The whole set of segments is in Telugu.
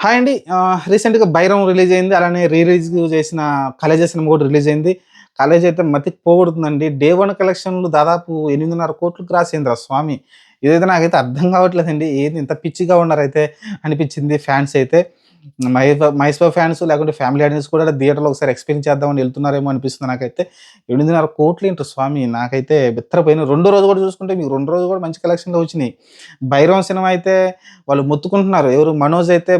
హాయ్ అండి. రీసెంట్‌గా 'బైరం' రిలీజ్ అయింది. అలానే రిలీజ్ చేసిన 'కలేజా' సినిమా కూడా రిలీజ్ అయింది. 'కలేజా' అయితే మతికి పోగొడుతుందండి. డే 1 కలెక్షన్‌లు దాదాపు 8,500,00,000 క్రాస్ అయిందిరా స్వామి! ఇదైతే నాకైతే అర్థం కావట్లేదండి. ఏంది ఇంత పిచ్చిగా ఉన్నారైతే అనిపించింది ఫ్యాన్స్ అయితే. మహేష్ బాబు ఫ్యాన్స్ లేకుంటే ఫ్యామిలీ ఆడియన్స్ కూడా థియేటర్‌లో ఒకసారి ఎక్స్‌పీరియన్స్ చేద్దామని ఎళ్తున్నారేమో అనిపిస్తుంది నాకైతే. 8,500,00,000 ఏంట్రా స్వామి! నాకైతే బిత్తరపోయిన రెండో రోజు కూడా చూసుకుంటే మీకు రెండో రోజు కూడా మంచి కలెక్షన్‌లే వచ్చినాయి. 'బైరం' సినిమా అయితే వాళ్ళు మొత్తుకుంటున్నారు. ఎవరు 'మనోజ్' అయితే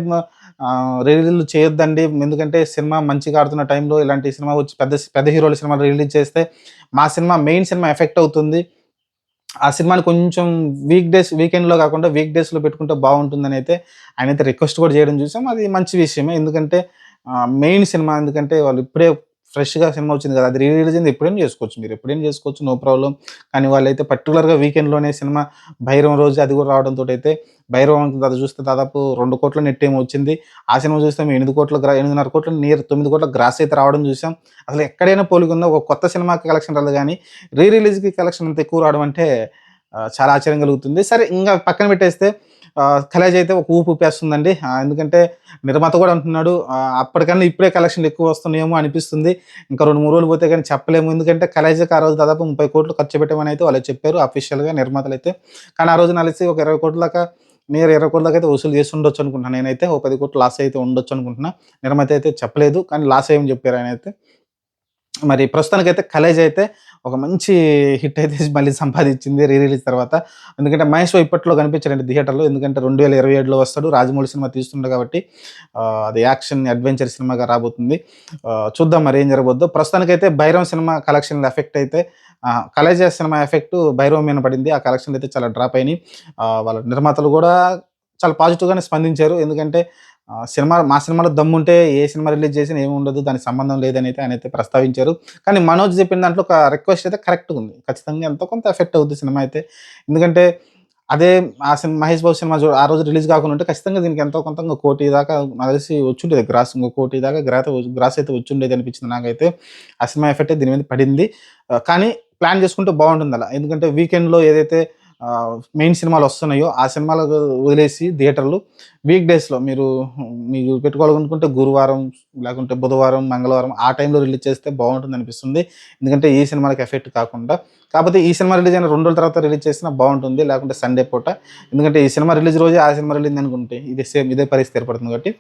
రిలీజ్‌లు చేయొద్దండి. ఎందుకంటే సినిమా మంచిగా ఆడుతున్న టైంలో ఇలాంటి సినిమా వచ్చి పెద్ద పెద్ద హీరోల సినిమాలు రిలీజ్ చేస్తే మా సినిమా మెయిన్ సినిమా ఎఫెక్ట్ అవుతుంది. ఆ సినిమాని కొంచెం వీకెండ్‌లో కాకుండా వీక్ డేస్‌లో పెట్టుకుంటే బావుంటుందనైతే ఆయనైతే రిక్వెస్ట్ కూడా చేయడం చూసాం. అది మంచి విషయమే. ఎందుకంటే మెయిన్ సినిమా ఎందుకంటే వాళ్ళు ఇప్పుడే ఫ్రెష్‌గా సినిమా వచ్చింది కదా! అది రిలీజ్ అయింది ఎప్పుడైనా చేసుకోవచ్చు మీరు. ఎప్పుడైనా చేసుకోవచ్చు నో ప్రాబ్లమ్. కానీ వాళ్ళైతే పర్టిక్యులర్‌గా వీకెండ్‌లోనే సినిమా 'భైరవం' రోజు అది కూడా రావడంతోటైతే 'భైరవం' అది చూస్తే దాదాపు 2,00,00,000 నెట్ ఏమో వచ్చింది. ఆ సినిమా చూస్తే మేము 8,500,00,000 నియర్ 9,00,00,000 గ్రాస్ అయితే రావడం చూసాం. అసలు ఎక్కడైనా పోలికుందా ఒక కొత్త సినిమాకి కలెక్షన్ రాలేదు గానీ రిలీజ్‌కి కలెక్షన్ అంత ఎక్కువ రావడం అంటే చాలా ఆశ్చర్యం కలుగుతుంది. సరే ఇంగా పక్కన పెట్టేస్తే 'కలేజా' అయితే ఒక ఊపు ఊపేస్తుందండి. ఎందుకంటే నిర్మాత కూడా అంటున్నాడు అప్పటికన్నా ఇప్పుడే కలెక్షన్‌లు ఎక్కువ వస్తున్నాయేమో అనిపిస్తుంది. ఇంకా 2, 3 రోజులు పోతే గాని చెప్పలేము. ఎందుకంటే 'కలేజా'కి ఆ రోజు దాదాపు 30,00,00,000 ఖర్చు పెట్టామని అయితే వాళ్ళే చెప్పారు అఫీషియల్‌గా నిర్మాతలైతే. కానీ ఆ రోజు నాకు తెలిసి ఒక 20,00,00,000 దాకా నియర్ 20,00,00,000 దాకా అయితే వసూలు చేసి ఉండొచ్చు అనుకుంటున్నాను నేనైతే. ఓ 10,00,00,000 లాస్ అయితే ఉండొచ్చు అనుకుంటున్నా. నిర్మాత అయితే చెప్పలేదు. కానీ లాస్ అయ్యామని చెప్పారు ఆయనైతే. మరి ప్రస్తుతానికైతే 'కలేజా' అయితే ఒక మంచి హిట్ అయితే మళ్ళీ సంపాదించింది రిలీజ్ తర్వాత. ఎందుకంటే మహేష్ బాబు ఇప్పట్లో కనిపించడండి థియేటర్‌లో. ఎందుకంటే 2027లో వస్తాడు. 'రాజమౌళి' సినిమా తీస్తుండు కాబట్టి అది యాక్షన్, అడ్వెంచర్ సినిమాగా రాబోతుంది. చూద్దాం మరి ఏం జరగబోద్దో. ప్రస్తుతానికైతే 'బైరం' సినిమా కలెక్షన్‌ల ఎఫెక్ట్ అయితే 'కలేజా' సినిమా ఎఫెక్ట్ 'బైరం' మీద పడింది. ఆ కలెక్షన్‌లు అయితే చాలా డ్రాప్ అయినాయి. వాళ్ళ నిర్మాతలు గూడా చాలా పాజిటివ్‌గానే స్పందించారు. ఎందుకంటే మా సినిమాలో దమ్ముంటే ఏ సినిమా రిలీజ్ చేసినా ఏముండదు. దానికి సంబంధం లేదనైతే ఆయనైతే ప్రస్తావించారు. కానీ 'మనోజ్' చెప్పిన దాంట్లో ఒక రిక్వెస్ట్ అయితే కరెక్ట్‌గుంది. ఖచ్చితంగా ఎంతో కొంత ఎఫెక్ట్ అవుద్ది సినిమా అయితే. ఎందుకంటే అదే ఆ సినిమా 'మహేష్ బాబు' సినిమా ఆ రోజు రిలీజ్ కాకుండా ఉంటే ఖచ్చితంగా దీనికి ఎంతో కొంత ఇంకో 1,00,00,000 దాకా నాకు తెలిసి వచ్చుండేది గ్రాస్. ఇంకో 1,00,00,000 దాకా గ్రాస్ అయితే వచ్చుండేది అనిపించింది నాకైతే. ఆ సినిమా ఎఫెక్టే దీని మీద పడింది. కానీ ప్లాన్ చేసుకుంటే బావుంటుందలా. ఎందుకంటే వీకెండ్‌లో ఏదైతే మెయిన్ సినిమాలొస్తున్నాయో ఆ సినిమాలకు వదిలేసి థియేటర్‌లు వీక్ డేస్‌లో మీకు పెట్టుకోవాలనుకుంటే గురువారం, లేకుంటే బుధవారం, మంగళవారం ఆ టైంలో రిలీజ్ చేస్తే బావుంటుందనిపిస్తుంది. ఎందుకంటే ఈ సినిమాలకి ఎఫెక్ట్ కాకుండా. కాపోతే ఈ సినిమా రిలీజ్ అయిన 2 రోజుల తర్వాత రిలీజ్ చేసినా బావుంటుంది. లేకుంటే సండే పూట. ఎందుకంటే ఈ సినిమా రిలీజ్ రోజే ఆ సినిమా రిలీజ్ అనుకుంటే ఇదే పరిస్థితి ఏర్పడుతుంది కాబట్టి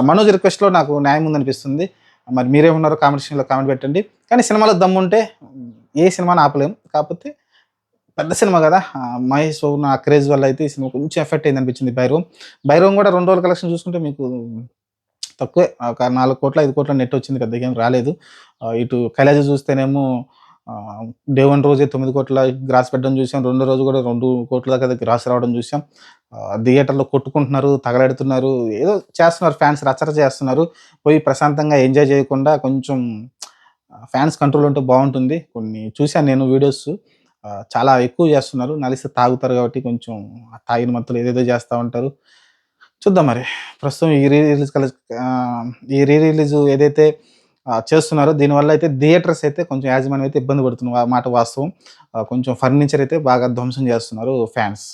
'మనోజ్' రిక్వెస్ట్‌లో నాకు న్యాయం ఉందనిపిస్తుంది. మరి మీరేమన్నారో కామెంట్ సెక్షన్‌లో కామెంట్ పెట్టండి. కానీ సినిమాలో దమ్ముంటే ఏ సినిమాని ఆపలేం. కాపోతే పెద్ద సినిమా గదా! 'మహేష్ బాబు' ఆ క్రేజ్ వల్ల అయితే ఈ సినిమా కొంచెం ఎఫెక్ట్ అయిందనిపించింది 'బైరం'. 'బైరం' గూడా 2 రోజుల కలెక్షన్ చూసుకుంటే మీకు తక్కువే. ఒక 4,00,00,000, 5,00,00,000 నెట్ వచ్చింది. పెద్దగా ఏం రాలేదు. ఇటు 'కలేజా' చూస్తేనేమో డే 1 రోజే 9,00,00,000 గ్రాస్ పెట్టడం చూసాం. రెండో రోజు గూడా 2,00,00,000 దాకా గ్రాస్ రావడం చూసాం. థియేటర్‌లో కొట్టుకుంటున్నారు, తగలెడుతున్నారు, ఏదో చేస్తున్నారు ఫ్యాన్స్ రచ్చరచ చేస్తున్నారు. పోయి ప్రశాంతంగా ఎంజాయ్ చేయకుండా కొంచెం ఫ్యాన్స్ కంట్రోల్ ఉంటే బావుంటుంది. కొన్ని చూసాను నేను వీడియోస్. చాలా ఎక్కువ చేస్తున్నారు. నలిస్తే తాగుతారు కాబట్టి కొంచెం తాగిన మత్తులో ఏదేదో చేస్తా ఉంటారు. చూద్దాం మరి. ప్రస్తుతం ఆహ్, ఈ రీ రిలీజ్ ఏదైతే చేస్తున్నారో దీనివల్ల అయితే థియేటర్స్ అయితే కొంచెం యాజమాన్యం అయితే ఇబ్బంది పడుతుంది. మాట వాస్తవం. కొంచెం ఫర్నిచర్ అయితే బాగా ధ్వంసం చేస్తున్నారు ఫ్యాన్స్.